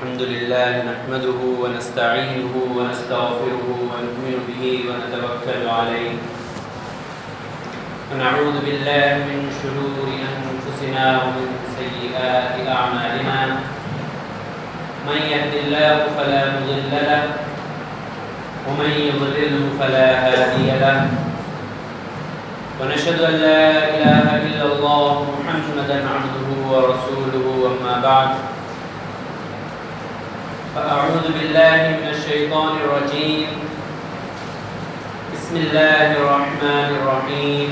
الحمد لله نحمده ونستعينه ونستغفره ونؤمن به ونتوكل عليه ونعوذ بالله من شرور أنفسنا ومن سيئات أعمالنا من يهد الله فلا مضل له ومن يضلله فلا هادي له ونشهد أن لا إله إلا الله محمدا عبده ورسوله أما بعد فأعوذ بالله من الشيطان الرجيم بسم الله الرحمن الرحيم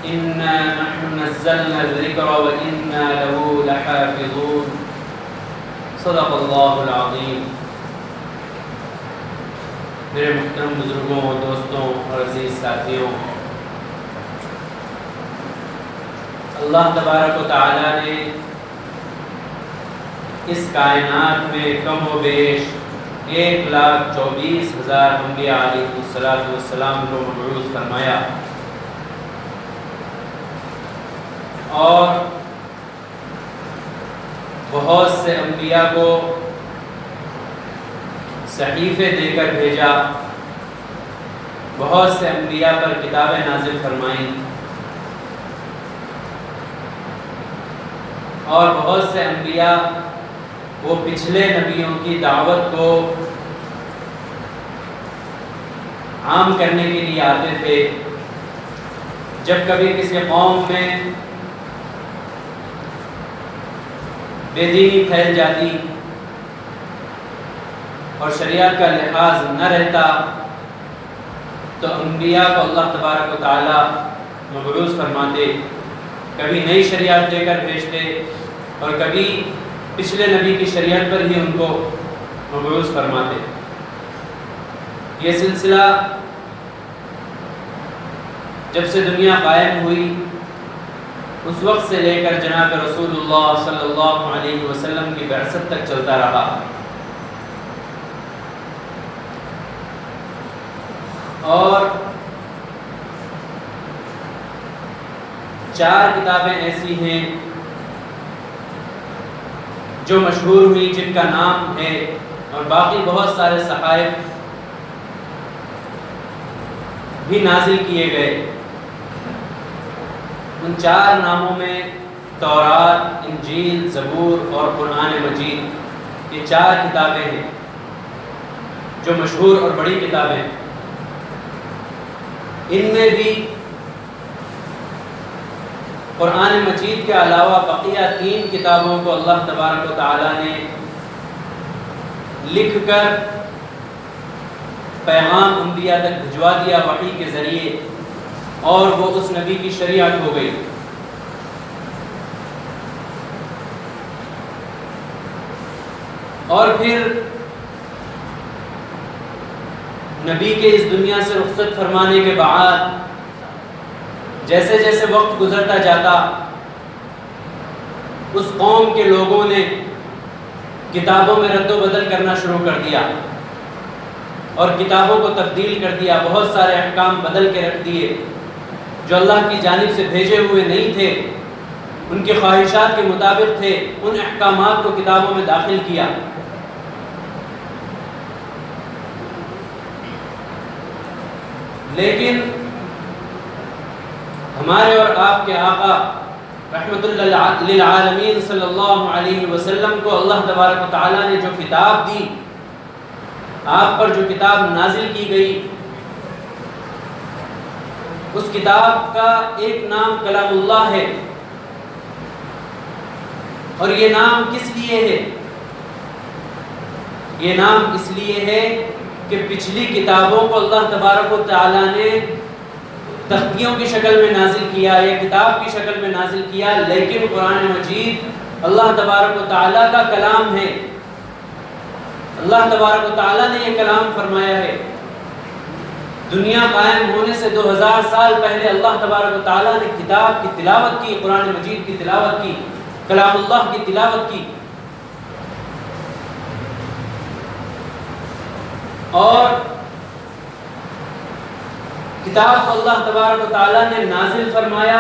إنا نحن نزلنا الذكر وإنا له لحافظون صدق الله العظيم. میرے محترم بزرگوں، دوستوں اور عزیز ساتھیوں، اللہ تبارک و تعالی نے اس کائنات میں کم و بیش 1,24,000 انبیاء علیہ السلام کو مبعوث فرمایا، اور بہت سے انبیاء کو صحیفے دے کر بھیجا، بہت سے انبیاء پر کتابیں نازل فرمائیں، اور بہت سے انبیاء وہ پچھلے نبیوں کی دعوت کو عام کرنے کے لیے آتے تھے. جب کبھی کسی قوم میں بے دینی پھیل جاتی اور شریعت کا لحاظ نہ رہتا تو انبیاء کو اللہ تبارک و تعالی مبعوث فرماتے، کبھی نئی شریعت دے کر بھیجتے اور کبھی پچھلے نبی کی شریعت پر ہی ان کو مبعوث فرماتے. یہ سلسلہ جب سے دنیا قائم ہوئی اس وقت سے لے کر جناب رسول اللہ صلی اللہ علیہ وسلم کی بعثت تک چلتا رہا، اور 4 کتابیں ایسی ہیں جو مشہور ہوئی، جن کا نام ہے، اور باقی بہت سارے صحائف بھی نازل کیے گئے. ان 4 ناموں میں تورات، انجیل، زبور اور قرآن مجید، یہ 4 کتابیں ہیں جو مشہور اور بڑی کتابیں ہیں. ان میں بھی قرآن مجید کے علاوہ بقیہ 3 کتابوں کو اللہ تبارک و تعالی نے لکھ کر پیغام انبیاء تک بھجوا دیا وحی کے ذریعے، اور وہ اس نبی کی شریعت ہو گئی. اور پھر نبی کے اس دنیا سے رخصت فرمانے کے بعد جیسے جیسے وقت گزرتا جاتا اس قوم کے لوگوں نے کتابوں میں رد و بدل کرنا شروع کر دیا اور کتابوں کو تبدیل کر دیا. بہت سارے احکام بدل کے رکھ دیے جو اللہ کی جانب سے بھیجے ہوئے نہیں تھے، ان کی خواہشات کے مطابق تھے. ان احکامات کو کتابوں میں داخل کیا. لیکن ہمارے اور آپ کے آقا رحمت اللہ للعالمین صلی اللہ علیہ وسلم کو اللہ تبارک و تعالی نے جو کتاب دی، آپ پر جو کتاب نازل کی گئی، اس کتاب کا ایک نام کلام اللہ ہے. اور یہ نام کس لیے ہے؟ یہ نام اس لیے ہے کہ پچھلی کتابوں کو اللہ تبارک و تعالی نے تختیوں کی شکل میں نازل کیا یا کتاب کی شکل میں نازل کیا، لیکن قرآن مجید اللہ تبارک و تعالی کا کلام ہے. اللہ تبارک و تعالی نے یہ کلام فرمایا ہے. دنیا قائم ہونے سے 2000 سال پہلے اللہ تبارک و تعالی نے کتاب کی تلاوت کی، قرآن مجید کی تلاوت کی، کلام اللہ کی تلاوت کی. اور کتاب کو اللہ تبارک و تعالی نے نازل فرمایا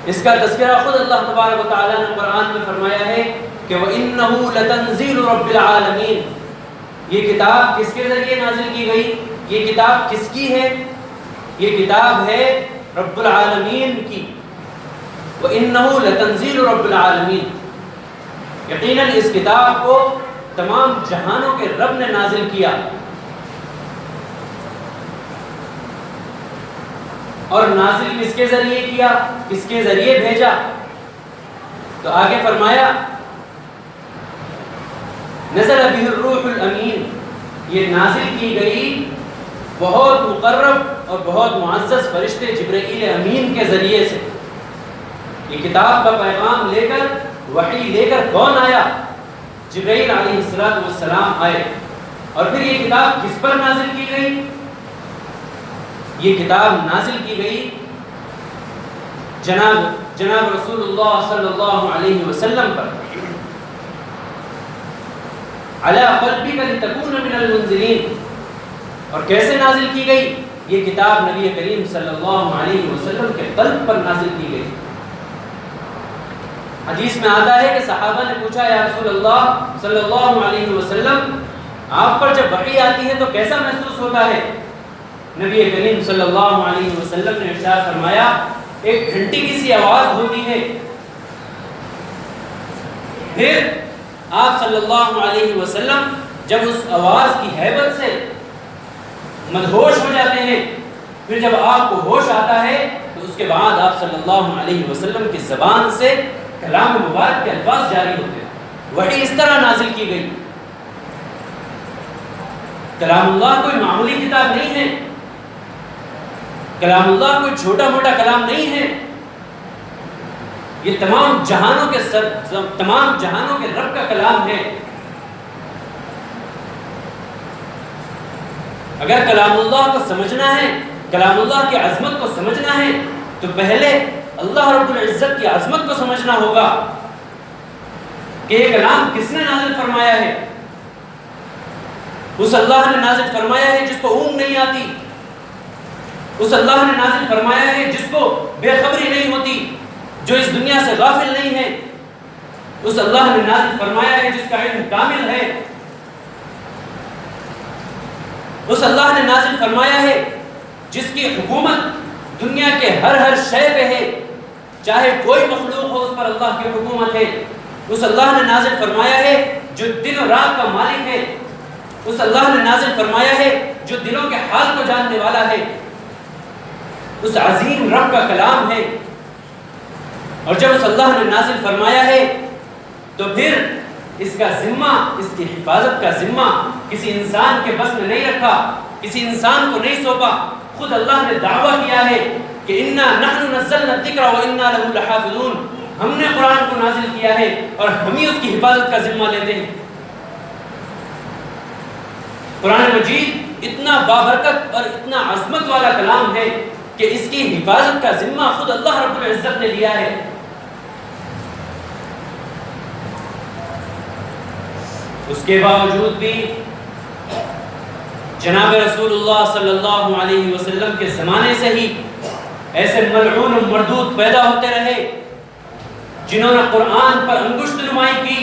اس کا تذکرہ خود اللہ تبارک و تعالیٰ نے قرآن میں فرمایا ہے کہ وَإِنَّهُ لَتَنزِيلُ رَبِّ الْعَالَمِينَ، یہ کتاب کس کے ذریعے نازل کی گئی؟ یہ کتاب کس کی ہے؟ یہ کتاب ہے رب العالمین کی۔ وَإِنَّهُ لَتَنزِيلُ رَبِّ الْعَالَمِينَ، یقیناً اس کتاب کو تمام جہانوں کے رب نے نازل کیا، اور نازل کس کے ذریعے کیا؟ کس کے ذریعے بھیجا؟ تو آگے فرمایا نزل بہ الروح الامین، یہ نازل کی گئی بہت مقرب اور بہت معزز فرشتے جبرائیل امین کے ذریعے سے۔ یہ کتاب کا پیغام لے کر، وحی لے کر کون آیا؟ جبرائیل علیہ السلام آئے۔ اور پھر یہ کتاب کس پر نازل کی گئی؟ یہ کتاب نازل کی گئی جناب رسول اللہ صلی اللہ علیہ وسلم پر، علی قلبک لتکون من المنذرین۔ اور کیسے نازل کی گئی؟ یہ کتاب نبی کریم صلی اللہ علیہ وسلم کے قلب پر نازل کی گئی۔ حدیث میں آتا ہے کہ صحابہ نے پوچھا یا رسول اللہ صلی اللہ علیہ وسلم، آپ پر جب وحی آتی ہے تو کیسا محسوس ہوتا ہے؟ نبی کریم صلی اللہ علیہ وسلم نے ارشاد فرمایا ایک گھنٹی کی سی آواز ہوتی ہے، پھر آپ صلی اللہ علیہ وسلم جب اس آواز کی ہیبت سے مدہوش ہو جاتے ہیں، پھر جب آپ کو ہوش آتا ہے تو اس کے بعد آپ صلی اللہ علیہ وسلم کی زبان سے کلام مبارک کے الفاظ جاری ہوتے ہیں۔ وحی اس طرح نازل کی گئی۔ کلام اللہ کوئی معمولی کتاب نہیں ہے، کلام اللہ کوئی چھوٹا موٹا کلام نہیں ہے، یہ تمام جہانوں کے رب کا کلام ہے۔ اگر کلام اللہ کو سمجھنا ہے، کلام اللہ کی عظمت کو سمجھنا ہے، تو پہلے اللہ رب العزت کی عظمت کو سمجھنا ہوگا کہ یہ کلام کس نے نازل فرمایا ہے۔ اس اللہ نے نازل فرمایا ہے جس کو اونگ نہیں آتی، اس اللہ نے نازل فرمایا ہے جس کو بے خبری نہیں ہوتی، جو اس دنیا سے غافل نہیں ہے۔ اس اللہ نے نازل فرمایا ہے جس کا علم کامل ہے۔ اس اللہ نے نازل فرمایا ہے جس کی حکومت دنیا کے ہر شے پہ ہے، چاہے کوئی مخلوق ہو اس پر اللہ کی حکومت ہے۔ اس اللہ نے نازل فرمایا ہے جو دن و رات کا مالک ہے۔ اس اللہ نے نازل فرمایا ہے جو دلوں کے حال کو جاننے والا ہے۔ اس عظیم رب کا کلام ہے، اور جب اس اللہ نے نازل فرمایا ہے تو پھر اس کا ذمہ، اس کی حفاظت کا ذمہ کسی انسان کے بس میں نہیں رکھا، کسی انسان کو نہیں سونپا۔ خود اللہ نے دعویٰ کیا ہے کہ انا نحن نزلنا الذکر وانا له لحافظون، ہم نے قرآن کو نازل کیا ہے اور ہم ہی اس کی حفاظت کا ذمہ لیتے ہیں۔ قرآن مجید اتنا بابرکت اور اتنا عظمت والا کلام ہے کہ اس کی حفاظت کا ذمہ خود اللہ رب العزت نے لیا ہے۔ اس کے باوجود بھی جناب رسول اللہ صلی اللہ علیہ وسلم کے زمانے سے ہی ایسے ملعون و مردود پیدا ہوتے رہے جنہوں نے قرآن پر انگشت نمائی کی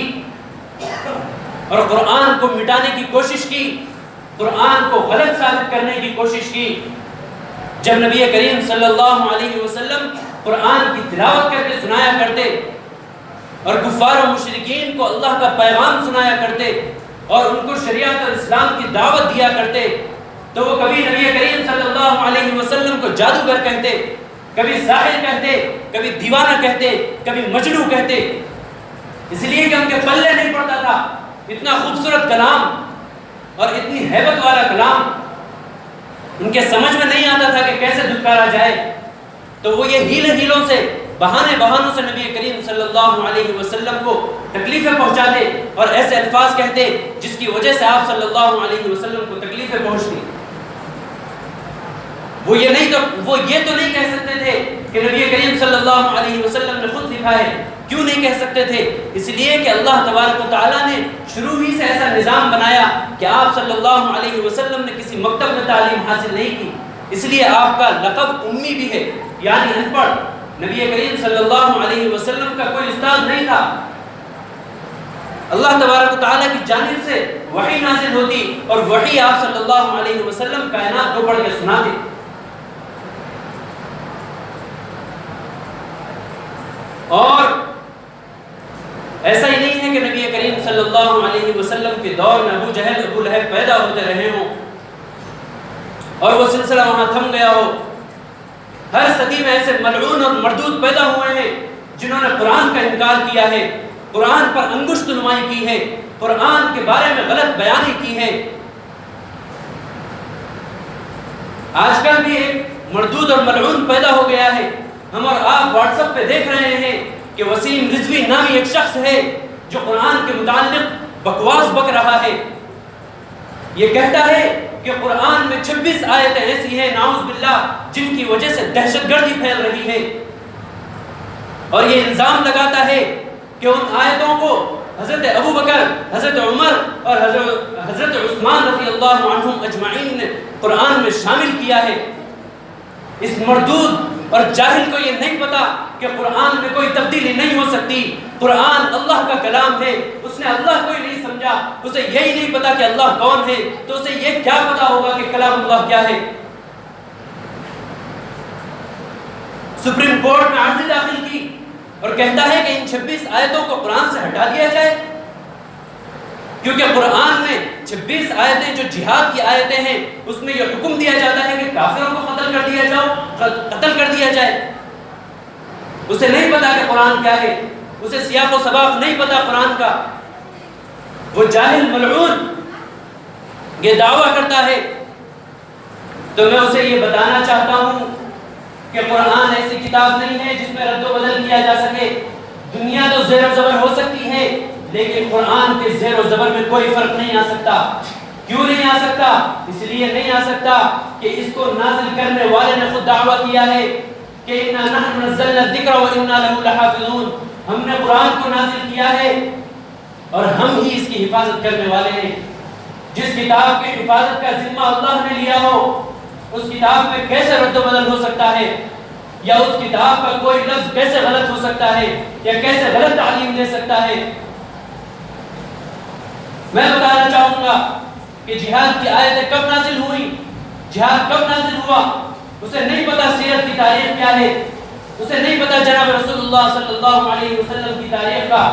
اور قرآن کو مٹانے کی کوشش کی، قرآن کو غلط ثابت کرنے کی کوشش کی۔ جب نبی کریم صلی اللہ علیہ وسلم قرآن کی تلاوت کر کے سنایا کرتے اور کفار و مشرکین کو اللہ کا پیغام سنایا کرتے اور ان کو شریعت اور اسلام کی دعوت دیا کرتے، تو وہ کبھی نبی کریم صلی اللہ علیہ وسلم کو جادوگر کہتے، کبھی ساحر کہتے، کبھی دیوانہ کہتے، کبھی مجنو کہتے، اس لیے کہ ان کے پلے نہیں پڑتا تھا اتنا خوبصورت کلام اور اتنی ہیبت والا کلام ان کے سمجھ میں نہیں آتا تھا کہ کیسے دھتکارا جائے۔ تو وہ یہ ہیلوں سے، بہانوں سے نبی کریم صلی اللہ علیہ وسلم کو تکلیفیں پہنچاتے اور ایسے الفاظ کہتے جس کی وجہ سے آپ صلی اللہ علیہ وسلم کو تکلیفیں پہنچتی۔ وہ یہ تو نہیں کہہ سکتے تھے کہ نبی کریم صلی اللہ علیہ وسلم نے خود لکھا ہے۔ کیوں نہیں کہہ سکتے تھے؟ اس لیے کہ اللہ تبارک و تعالیٰ نے شروع ہی سے ایسا نظام بنایا کہ آپ صلی اللہ علیہ وسلم نے کسی مکتب میں تعلیم حاصل نہیں کی، اس لیے آپ کا لقب امی بھی ہے، یعنی ان پڑھ۔ نبی کریم صلی اللہ علیہ وسلم کا کوئی استاد نہیں تھا. اللہ تبارک و تعالیٰ کی جانب سے وحی نازل ہوتی اور وحی آپ صلی اللہ علیہ وسلم کائنات کو پڑھ کے سناتے. اور ایسا ہی نہیں ہے کہ نبی کریم صلی اللہ علیہ وسلم کے دور میں ابو جہل ابو لہب پیدا ہوتے رہے ہوں اور وہ سلسلہ وہاں تھم گیا ہو. ہر صدی میں ایسے ملعون اور مردود پیدا ہوئے ہیں جنہوں نے قرآن کا انکار کیا ہے، قرآن پر انگشت نمائی کی ہے، قرآن کے بارے میں غلط بیانی کی ہے. آج کل بھی ایک مردود اور ملعون پیدا ہو گیا ہے. ہم اور آپ واٹس ایپ پہ دیکھ رہے ہیں کہ وسیم رضوی نامی ایک شخص ہے جو قرآن کے متعلق بکواس بک رہا ہے. یہ کہتا ہے کہ قرآن میں 26 آیتیں ایسی ہیں نعوذ باللہ جن کی وجہ سے دہشت گردی پھیل رہی ہے، اور یہ الزام لگاتا ہے کہ ان آیتوں کو حضرت ابو بکر، حضرت عمر اور حضرت عثمان رضی اللہ عنہم اجمعین نے قرآن میں شامل کیا ہے. اس مردود اور جاہل کو یہ نہیں پتا کہ قرآن میں کوئی تبدیلی نہیں ہو سکتی. قرآن اللہ کا کلام ہے، اس نے اللہ کو ہی نہیں سمجھا، اسے یہی نہیں پتا کہ اللہ کون ہے، تو اسے یہ کیا پتا ہوگا کہ کلام اللہ کیا ہے. سپریم کورٹ میں عرضی داخل کی اور کہتا ہے کہ ان 26 آیتوں کو قرآن سے ہٹا دیا جائے، کیونکہ قرآن میں 26 آیتیں جو جہاد کی آیتیں ہیں اس میں یہ حکم دیا جاتا ہے کہ کافروں کو قتل کر دیا جائے. اسے نہیں پتا کہ قرآن کیا ہے، اسے سیاق و سباق نہیں پتا قرآن کا. وہ جاہل ملعون یہ دعویٰ کرتا ہے. تو میں اسے یہ بتانا چاہتا ہوں کہ قرآن ایسی کتاب نہیں ہے جس میں رد و بدل کیا جا سکے. دنیا تو زیر و زبر ہو سکتی ہے لیکن قرآن کے زیر و زبر میں کوئی فرق نہیں آ سکتا. کیوں نہیں آ سکتا؟ اس لیے نہیں آ سکتا کہ اس کو نازل کرنے والے نے خود دعویٰ کیا ہے کہ اِنَّا نَحْنُ نَزَّلْنَا الذِّكْرَ وَإِنَّا لَهُ لَحَافِظُونَ. ہم نے قرآن کو نازل کیا ہے اور ہم ہی اس کی حفاظت کرنے والے ہیں. جس کتاب کی حفاظت کا ذمہ اللہ نے لیا ہو اس کتاب میں کیسے رد و بدل ہو سکتا ہے، یا اس کتاب کا کوئی لفظ کیسے غلط ہو سکتا ہے، یا کیسے غلط تعلیم دے سکتا ہے. میں بتانا چاہوں گا کہ جہاد کی آیتیں کب نازل ہوئی، جہاد کب نازل ہوا. اسے نہیں پتا سیرت کی تاریخ کیا ہے، اسے نہیں پتا جناب رسول اللہ صلی اللہ علیہ وسلم کی تاریخ کا.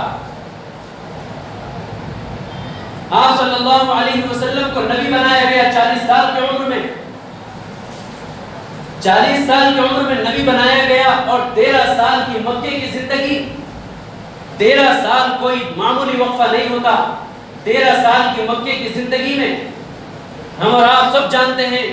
آپ صلی اللہ علیہ وسلم کو نبی بنایا گیا 40 سال کی عمر میں، 40 سال کی عمر میں نبی بنایا گیا، اور 13 سال کی مکے کی زندگی. 13 سال کوئی معمولی وقفہ نہیں ہوتا. 13 سال کی مکے کی زندگی میں ہم اور آپ سب جانتے ہیں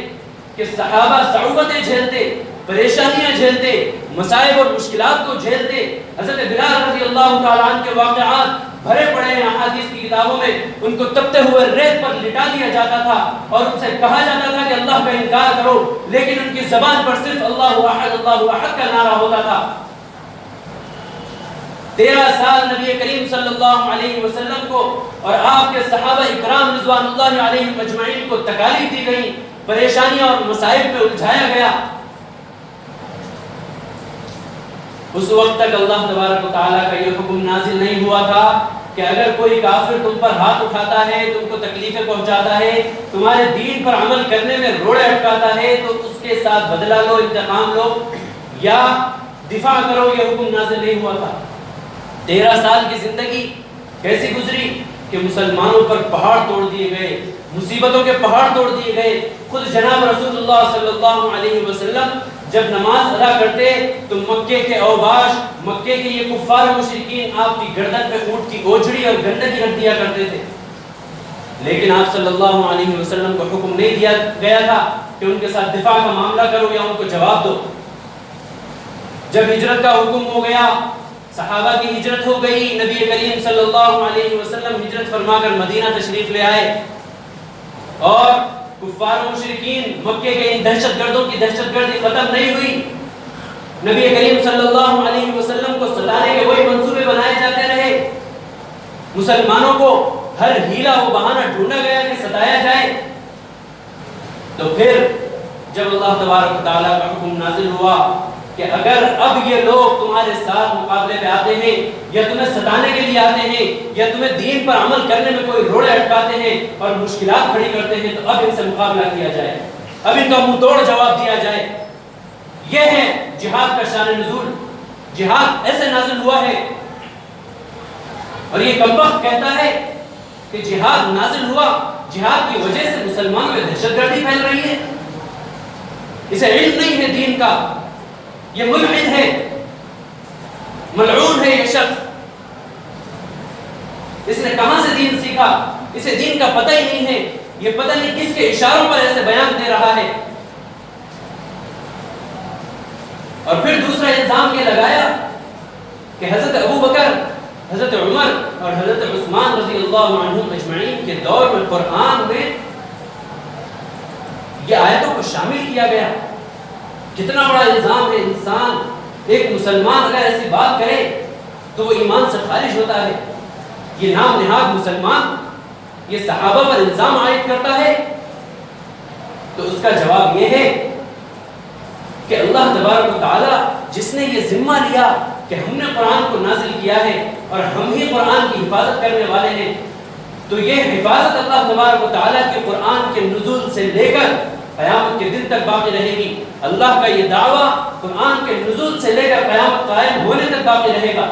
کہ صحابہ صعوبتیں جھیلتے، پریشانیاں جھیلتے، مصائب اور مشکلات کو جھیلتے. حضرت بلال رضی اللہ تعالیٰ عنہ کے واقعات بھرے پڑے ہیں احادیث کی کتابوں میں. ان کو تپتے ہوئے ریت پر لٹا دیا جاتا تھا اور ان سے کہا جاتا تھا کہ اللہ کا انکار کرو، لیکن ان کی زبان پر صرف اللہ احد کا نعرہ ہوتا تھا. 13 سال نبی کریم صلی اللہ علیہ وسلم کو اور آپ کے صحابہ اکرام رضوان اللہ علیہم اجمعین کو تکالیف دی گئی، پریشانیاں اور مصائب میں الجھایا گیا. اس وقت تک اللہ تبارک و تعالیٰ کا یہ حکم نازل نہیں ہوا تھا کہ اگر کوئی کافر تم پر ہاتھ اٹھاتا ہے، تم کو تکلیفیں پہنچاتا ہے، تمہارے دین پر عمل کرنے میں روڑے اٹکاتا ہے، تو اس کے ساتھ بدلہ لو، انتقام لو یا دفاع کرو. یہ حکم نازل نہیں ہوا تھا. 13 سال کی زندگی کیسی گزری کہ مسلمانوں پر پہاڑ توڑ دیے گئے، مصیبتوں کے پہاڑ توڑ دیے گئے. خود جناب رسول اللہ صلی اللہ علیہ وسلم جب نماز ادا کرتے تو مکے کے اوباش، مکے کے یہ کفار و مشرکین آپ کی گردن پہ اونٹ کی اوجڑی اور گندگی رکھ دیا کرتے تھے. لیکن آپ صلی اللہ علیہ وسلم کو حکم نہیں دیا گیا تھا کہ ان کے ساتھ دفاع کا معاملہ کرو یا ان کو جواب دو. جب ہجرت کا حکم ہو گیا، صحابہ کی ہجرت ہو گئی، نبی کریم صلی اللہ علیہ وسلم ہجرت فرما کر مدینہ تشریف لے آئے، اور کفار و مشرکین مکے کے ان دہشت گردوں کی دہشت گردی ختم نہیں ہوئی. نبی کریم صلی اللہ علیہ وسلم کو ستانے کے وہی منصوبے بنائے جاتے رہے. مسلمانوں کو ہر ہیلا و بہانہ ڈھونڈا گیا کہ ستایا جائے. تو پھر جب اللہ تبارک و تعالیٰ کا حکم نازل ہوا کہ اگر اب یہ لوگ تمہارے ساتھ مقابلے پہ آتے ہیں یا تمہیں ستانے کے لیے آتے ہیں یا تمہیں دین پر عمل کرنے میں کوئی روڑے اٹکاتے ہیں اور مشکلات کھڑی کرتے ہیں تو اب ان سے مقابلہ کیا جائے، اب ان کا منہ توڑ جواب دیا جائے۔ یہ ہے جہاد کا شان نزول۔ جہاد ایسے نازل ہوا ہے، اور یہ کمبخت کہتا ہے کہ جہاد نازل ہوا، جہاد کی وجہ سے مسلمانوں میں دہشت گردی پھیل رہی ہے، اسے علم نہیں ہے دین کا، یہ ملحد ہے، ملعون ہے یہ شخص، اس نے کہاں سے دین سیکھا، اسے دین کا پتہ ہی نہیں ہے، یہ پتہ نہیں کس کے اشاروں پر ایسے بیان دے رہا ہے۔ اور پھر دوسرا الزام یہ لگایا کہ حضرت ابو بکر، حضرت عمر اور حضرت عثمان رضی اللہ عنہم اجمعین کے دور میں قرآن میں یہ آیتوں کو شامل کیا گیا۔ کتنا بڑا الزام ہے! انسان، ایک مسلمان اگر ایسی بات کرے تو وہ ایمان سے خارج ہوتا ہے۔ یہ نام نہاد مسلمان یہ صحابہ پر الزام عائد کرتا ہے، تو اس کا جواب یہ ہے کہ اللہ تبارک و تعالی جس نے یہ ذمہ لیا کہ ہم نے قرآن کو نازل کیا ہے اور ہم ہی قرآن کی حفاظت کرنے والے ہیں، تو یہ حفاظت اللہ تبارک و تعالیٰ کے قرآن کے نزول سے لے کر قیامت کے دن تک باقی رہے گی۔ اللہ کا یہ دعویٰ قرآن کے نزول سے لے کر قیامت قائم ہونے تک باقی رہے گا۔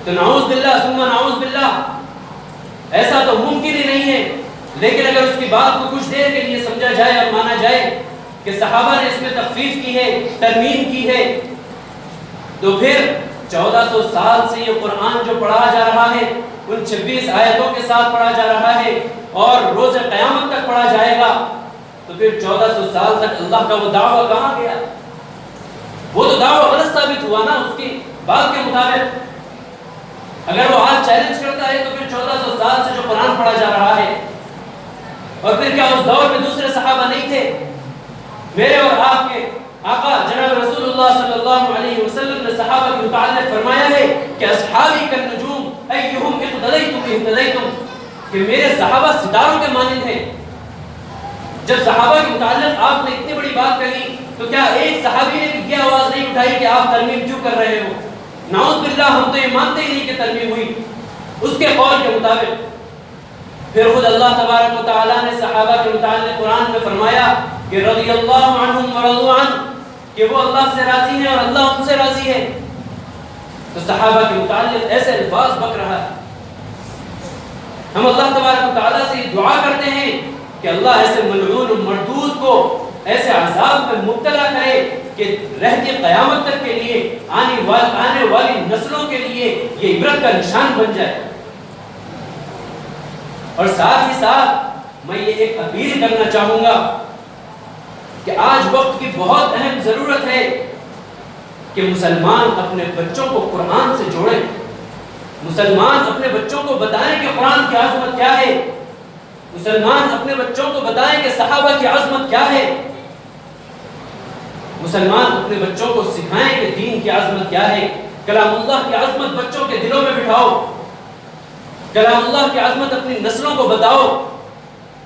تو نعوذ باللہ ثم نعوذ باللہ، ایسا تو ممکن ہی نہیں ہے۔ لیکن اگر اس کی بات کو کچھ دیر کے لیے سمجھا جائے اور مانا جائے کہ صحابہ نے اس میں تخفیف کی ہے، ترمیم کی ہے، تو پھر 1400 سال سے یہ قرآن جو پڑھا جا رہا ہے ان 26 آیتوں کے ساتھ پڑھا جا رہا ہے اور روز قیامت تک پڑھا جائے گا، تو پھر 1400 سال تک اللہ کا وہ دعویٰ کہاں گیا؟ وہ تو دعویٰ غلط ثابت ہوا نا اس کی بات کے مطابق۔ اگر وہ آج چیلنج کرتا ہے تو پھر 1400 سال سے جو قرآن پڑھا جا رہا ہے، اور پھر کیا اس دور میں دوسرے صحابہ نہیں تھے؟ میرے اور آپ کے آقا جناب رسول اللہ صلی اللہ علیہ وسلم نے صحابہ کے متعلق فرمایا ہے کہ اصحابی کالنجوم ایہم اقتدیتم اہتدیتم، کہ میرے صحابہ ستاروں کے مانند ہیں۔ جب صحابہ کے متعلق آپ نے اتنی بڑی بات کہی تو کیا ایک صحابی نے بھی یہ آواز نہیں اٹھائی کہ آپ ترمیم کیوں کر رہے ہو؟ نعوذ باللہ، ہم تو یہ مانتے ہی نہیں کہ ترمیم ہوئی اس کے قول کے مطابق۔ پھر خود اللہ تبارک و تعالیٰ نے صحابہ کے متعلق قرآن میں فرمایا کہ رضی اللہ عنہم ورضوا عنہ، کہ وہ اللہ سے راضی ہیں اور اللہ ان سے راضی ہے۔ تو صحابہ کے متعلق ایسے الفاظ بک رہا ہے۔ ہم اللہ تبارک و تعالیٰ سے یہ دعا کرتے ہیں کہ اللہ ایسے ملعون و مردود کو ایسے عذاب میں مبتلا کرے کہ رہتی قیامت تک کے لیے آنے والی نسلوں کے لیے یہ عبرت کا نشان بن جائے۔ اور ساتھ ہی ساتھ میں یہ ایک اپیل کرنا چاہوں گا کہ آج وقت کی بہت اہم ضرورت ہے کہ مسلمان اپنے بچوں کو قرآن سے جوڑیں، مسلمان اپنے بچوں کو بتائیں کہ قرآن کی عظمت کیا ہے، مسلمان اپنے بچوں کو بتائیں کہ صحابہ کی عظمت کیا ہے، مسلمان اپنے بچوں کو سکھائیں کہ دین کی عظمت کیا ہے۔ کلام اللہ کی عظمت بچوں کے دلوں میں بٹھاؤ، کلام اللہ کی عظمت اپنی نسلوں کو بتاؤ،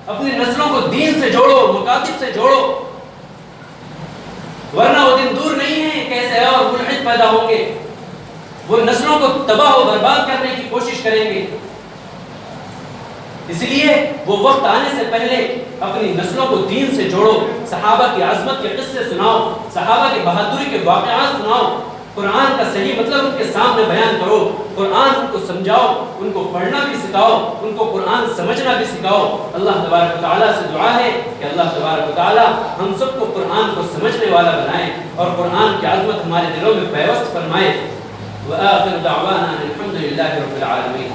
اپنی نسلوں کو دین سے جوڑو، مکاتب سے جوڑو، ورنہ وہ دن دور نہیں ہے کہ ایسے اور ملحد پیدا ہوں گے، وہ نسلوں کو تباہ و برباد کرنے کی کوشش کریں گے۔ اس لیے وہ وقت آنے سے پہلے اپنی نسلوں کو دین سے جوڑو، صحابہ کی عظمت کے قصے سناؤ، صحابہ کی بہادری کے واقعات سناؤ، قرآن کا صحیح مطلب ان کے سامنے بیان کرو، قرآن ان کو سمجھاؤ، ان کو پڑھنا بھی سکھاؤ، ان کو قرآن سمجھنا بھی سکھاؤ۔ اللہ تبارک و تعالیٰ سے دعا ہے کہ اللہ تبارک و تعالیٰ ہم سب کو قرآن کو سمجھنے والا بنائے اور قرآن کی عظمت ہمارے دلوں میں پیوست فرمائے۔ وآخر دعوانا الحمد للہ رب العالمین۔